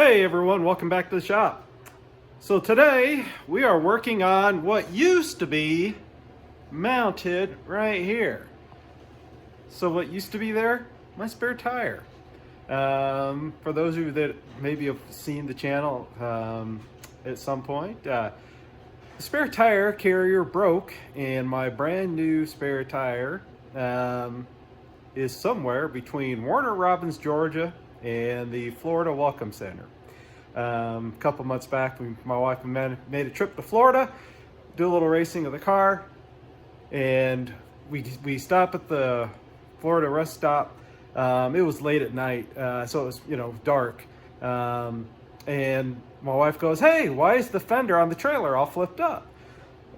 Hey everyone, welcome back to the shop. So today we are working on what used to be mounted right here. So what used to be there? My spare tire. For those of you that maybe have seen the channel at some point, the spare tire carrier broke and my brand new spare tire is somewhere between Warner Robins, Georgia and the Florida Welcome Center. A couple months back, my wife and I made a trip to Florida, do a little racing of the car, and we stopped at the Florida rest stop. It was late at night, so it was dark, and my wife goes, "Hey, why is the fender on the trailer all flipped up?"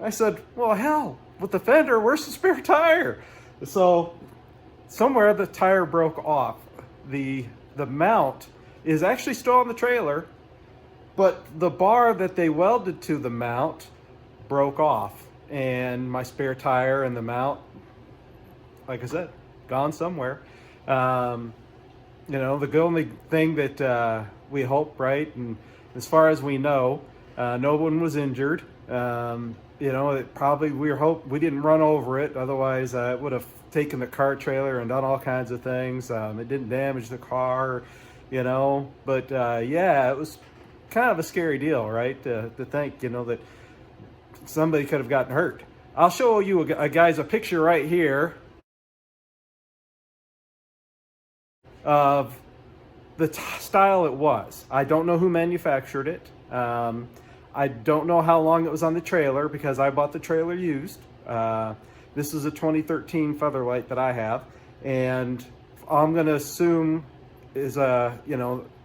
I said, "Well, hell, with the fender, where's the spare tire?" So somewhere the tire broke off. The mount is actually still on the trailer, but the bar that they welded to the mount broke off, and my spare tire and the mount, like I said, gone somewhere. The only thing that we hope, right, and as far as we know, no one was injured. It probably, we didn't run over it, otherwise it would have taken the car trailer and done all kinds of things. It didn't damage the car, but yeah, it was kind of a scary deal, right, to think, that somebody could have gotten hurt. I'll show you guys a picture right here of the style it was. I don't know who manufactured it. I don't know how long it was on the trailer because I bought the trailer used. This is a 2013 Featherlight that I have, and I'm going to assume is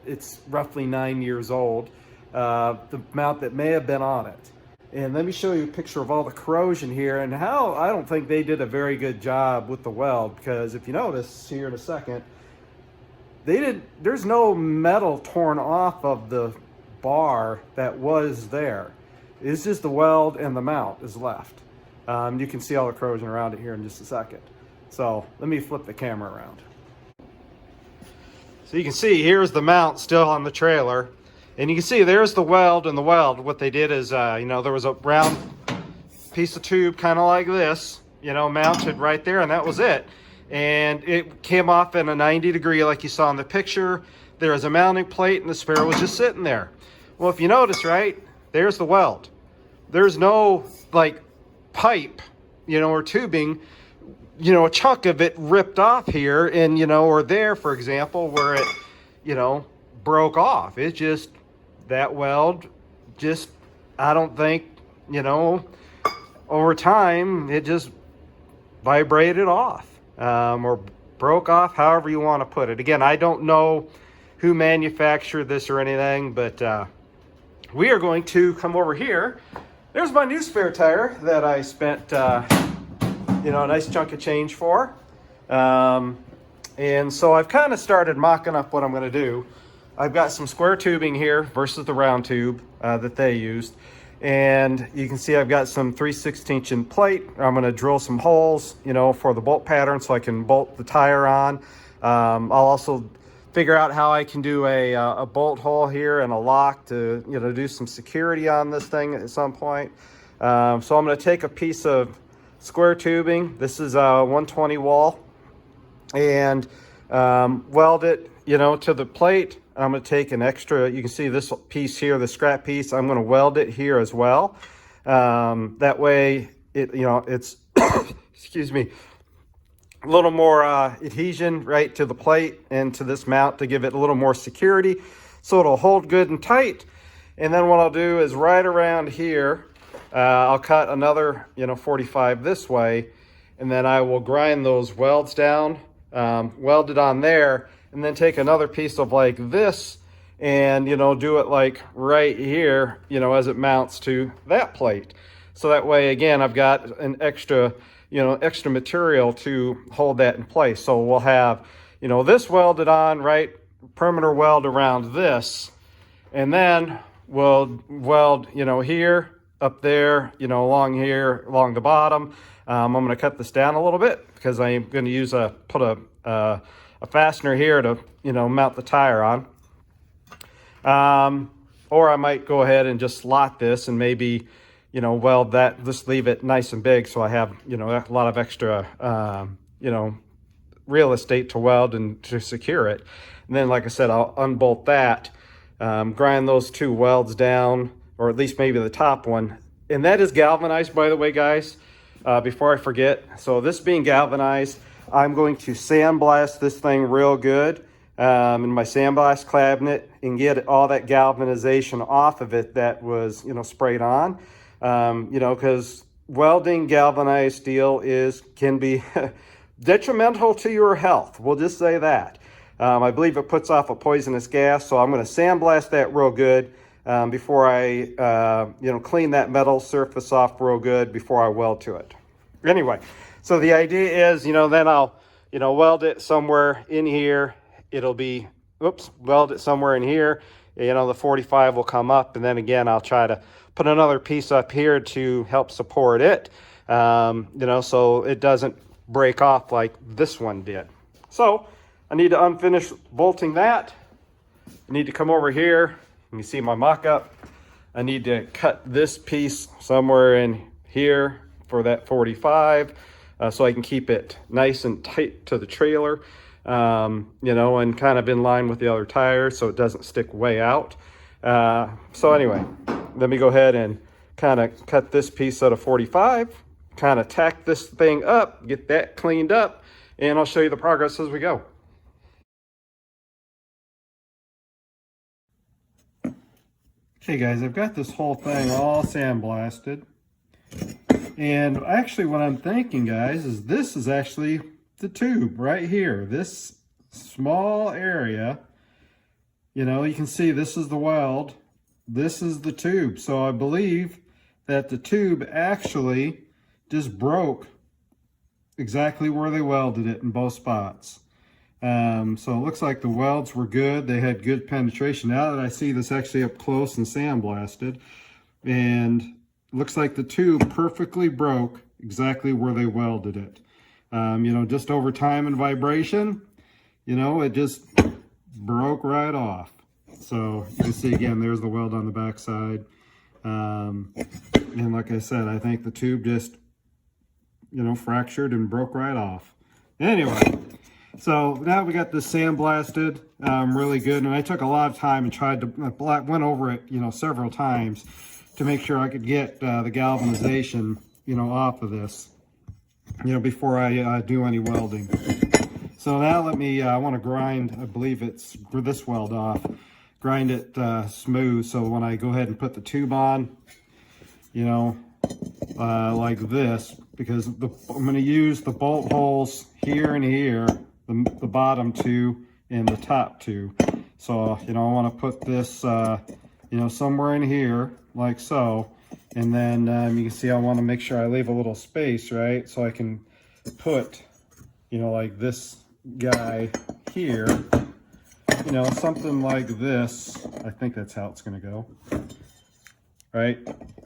it's roughly 9 years old, the mount that may have been on it. And let me show you a picture of all the corrosion here and how I don't think they did a very good job with the weld, because if you notice here in a second, there's no metal torn off of the bar that was there. It's just the weld and the mount is left. You can see all the corrosion around it here in just a second. So let me flip the camera around. So you can see here's the mount still on the trailer, and you can see there's the weld and the weld. What they did is, there was a round piece of tube kind of like this, mounted right there, and that was it. And it came off in a 90-degree like you saw in the picture. There was a mounting plate and the spare was just sitting there. Well, if you notice, right, there's the weld. There's no like pipe, or tubing, a chunk of it ripped off here and, or there, for example, where it, broke off. It's just that weld just, I don't think, over time, it just vibrated off, or broke off, however you want to put it. Again, I don't know who manufactured this or anything, but we are going to come over here. There's my new spare tire that I spent, a nice chunk of change for. And so I've kind of started mocking up what I'm going to do. I've got some square tubing here versus the round tube that they used. And you can see I've got some 3/16 inch plate. I'm going to drill some holes, for the bolt pattern so I can bolt the tire on. I'll also figure out how I can do a bolt hole here and a lock to, do some security on this thing at some point. So I'm going to take a piece of square tubing. This is a 120 wall, and weld it, to the plate. I'm going to take an extra, you can see this piece here, the scrap piece, I'm going to weld it here as well. That way, it's, excuse me, a little more adhesion right to the plate and to this mount to give it a little more security so it'll hold good and tight. And then what I'll do is right around here, I'll cut another 45 this way, and then I will grind those welds down, weld it on there, and then take another piece of like this and do it like right here, as it mounts to that plate. So that way, again, I've got an extra extra material to hold that in place. So we'll have, this welded on, right, perimeter weld around this, and then we'll weld, here, up there, along here, along the bottom. I'm going to cut this down a little bit because I'm going to use put a fastener here to, mount the tire on. Or I might go ahead and just slot this and maybe, you know, weld that, just leave it nice and big so I have, you know, a lot of extra, you know, real estate to weld and to secure it. And then, like I said, I'll unbolt that, grind those two welds down, or at least maybe the top one. And that is galvanized, by the way, guys, before I forget. So this being galvanized, I'm going to sandblast this thing real good in my sandblast cabinet and get all that galvanization off of it that was, you know, sprayed on. You know, because welding galvanized steel can be detrimental to your health. We'll just say that. I believe it puts off a poisonous gas, so I'm going to sandblast that real good before I, you know, clean that metal surface off real good before I weld to it. Anyway, so the idea is, you know, then I'll, you know, weld it somewhere in here. It'll be, weld it somewhere in here. You know, the 45 will come up, and then again, I'll try to put another piece up here to help support it, you know, so it doesn't break off like this one did. So I need to unfinish bolting that. I need to come over here. You can see my mock-up. I need to cut this piece somewhere in here for that 45 so I can keep it nice and tight to the trailer, you know, and kind of in line with the other tire so it doesn't stick way out. So anyway, let me go ahead and kind of cut this piece out of 45, kind of tack this thing up, get that cleaned up, and I'll show you the progress as we go. Okay guys, I've got this whole thing all sandblasted. And actually what I'm thinking, guys, is this is actually the tube right here. This small area, you know, you can see this is the weld. This is the tube. So I believe that the tube actually just broke exactly where they welded it in both spots. So it looks like the welds were good. They had good penetration. Now that I see this actually up close and sandblasted, and it looks like the tube perfectly broke exactly where they welded it. You know, just over time and vibration, you know, it just broke right off. So you can see again, there's the weld on the back side. And like I said, I think the tube just, you know, fractured and broke right off. Anyway, so now we got this sandblasted really good. And I took a lot of time and tried to, went over it, you know, several times to make sure I could get the galvanization, you know, off of this, you know, before I do any welding. So now let me, I want to grind, I believe it's for this weld off, grind it smooth. So when I go ahead and put the tube on, you know, like this, because I'm going to use the bolt holes here and here, the bottom two and the top two. So, you know, I want to put this, you know, somewhere in here, like so. And then you can see I want to make sure I leave a little space, right? So I can put, you know, like this guy here, you know, something like this. I think that's how it's going to go, right?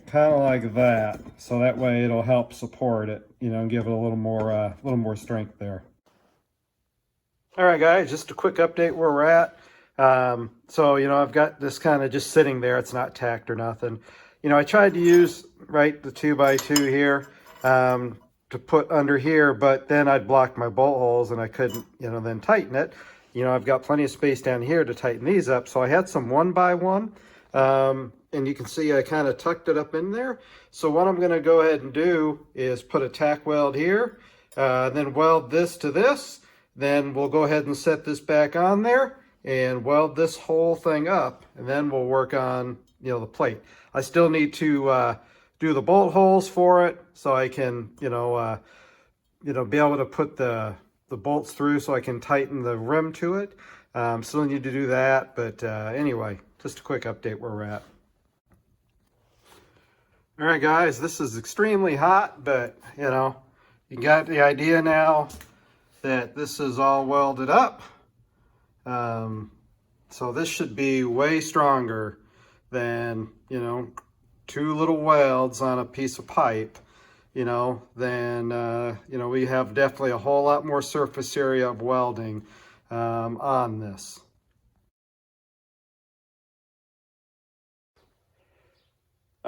Kind of like that. So that way it'll help support it, you know, and give it a little more strength there. All right, guys, just a quick update where we're at. So, you know, I've got this kind of just sitting there. It's not tacked or nothing. You know, I tried to use, right, the 2x2 here to put under here, but then I'd block my bolt holes and I couldn't, you know, then tighten it. You know, I've got plenty of space down here to tighten these up. So I had some 1x1, and you can see I kind of tucked it up in there. So what I'm going to go ahead and do is put a tack weld here, then weld this to this. Then we'll go ahead and set this back on there and weld this whole thing up, and then we'll work on, you know, the plate. I still need to do the bolt holes for it so I can, you know, be able to put the bolts through so I can tighten the rim to it. Still need to do that, but anyway, just a quick update where we're at. All right, guys, this is extremely hot, but, you know, you got the idea now that this is all welded up. So this should be way stronger than, you know, two little welds on a piece of pipe, you know, then, you know, we have definitely a whole lot more surface area of welding on this.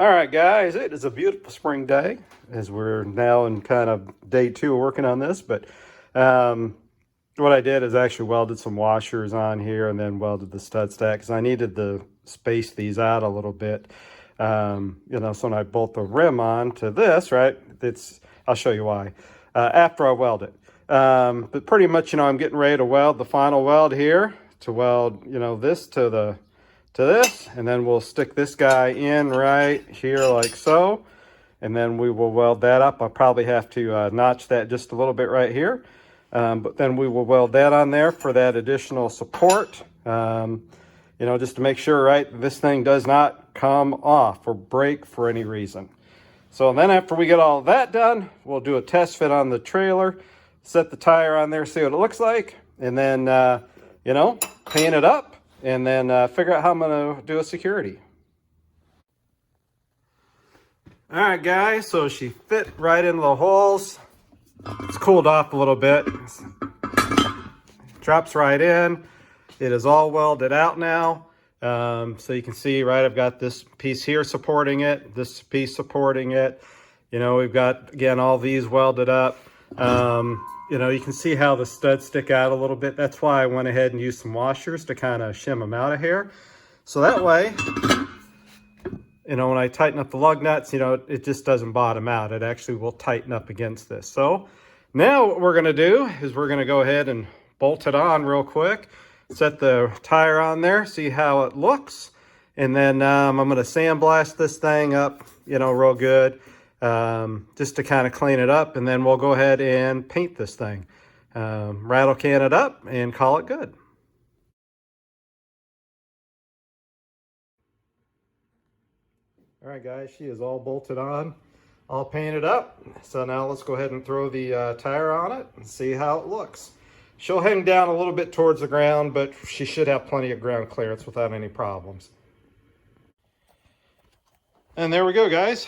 All right, guys, it is a beautiful spring day as we're now in kind of day 2 of working on this. But what I did is actually welded some washers on here and then welded the stud stack because I needed to space these out a little bit. So when I bolt the rim on to this, right, I'll show you why after I weld it. But pretty much, I'm getting ready to weld the final weld here to weld, this to this, and then we'll stick this guy in right here like so, and then we will weld that up. I'll probably have to notch that just a little bit right here, but then we will weld that on there for that additional support, just to make sure, right, this thing does not come off or break for any reason. So then after we get all that done, we'll do a test fit on the trailer, set the tire on there, see what it looks like, and then paint it up, and then figure out how I'm going to do a security. All right, guys, so she fit right into the holes. It's cooled off a little bit. Drops right in. It is all welded out now. So you can see, right, I've got this piece here supporting it, this piece supporting it. We've got, again, all these welded up. You can see how the studs stick out a little bit. That's why I went ahead and used some washers to kind of shim them out of here. So that way, when I tighten up the lug nuts, it just doesn't bottom out. It actually will tighten up against this. So now what we're going to do is we're going to go ahead and bolt it on real quick. Set the tire on there, see how it looks. And then I'm going to sandblast this thing up, real good. Just to kind of clean it up, and then we'll go ahead and paint this thing. Rattle can it up and call it good. All right, guys, she is all bolted on, all painted up. So now let's go ahead and throw the tire on it and see how it looks. She'll hang down a little bit towards the ground, but she should have plenty of ground clearance without any problems. And there we go, guys.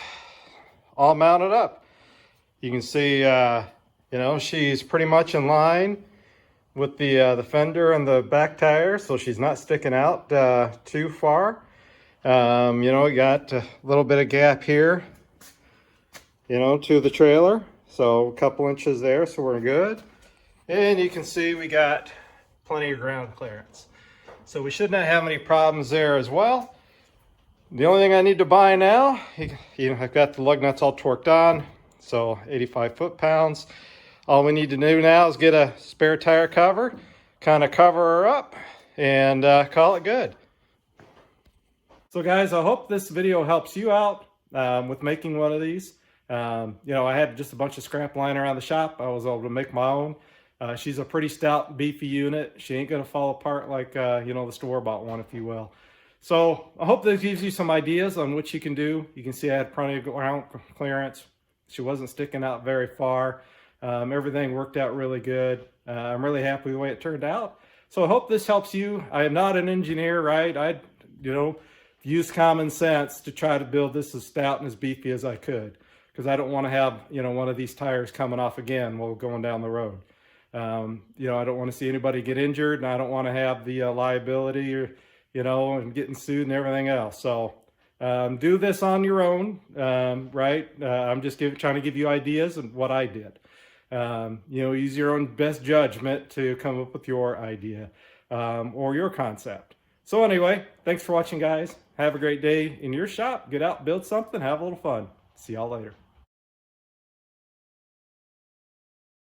All mounted up. You can see, she's pretty much in line with the fender and the back tire, so she's not sticking out too far. We got a little bit of gap here, to the trailer, so a couple inches there, so we're good. And you can see we got plenty of ground clearance, so we should not have any problems there as well. The only thing I need to buy now, I've got the lug nuts all torqued on, so 85 foot-pounds. All we need to do now is get a spare tire cover, kind of cover her up, and call it good. So guys, I hope this video helps you out with making one of these. I had just a bunch of scrap lying around the shop. I was able to make my own. She's a pretty stout, beefy unit. She ain't going to fall apart like, the store-bought one, if you will. So I hope this gives you some ideas on what you can do. You can see I had plenty of ground clearance. She wasn't sticking out very far. Everything worked out really good. I'm really happy with the way it turned out. So I hope this helps you. I am not an engineer, right? I, use common sense to try to build this as stout and as beefy as I could, because I don't want to have, one of these tires coming off again while going down the road. I don't want to see anybody get injured, and I don't want to have the liability or, and getting sued and everything else. So do this on your own, right? I'm just trying to give you ideas and what I did. Use your own best judgment to come up with your idea or your concept. So anyway, thanks for watching, guys. Have a great day in your shop. Get out, build something, have a little fun. See y'all later.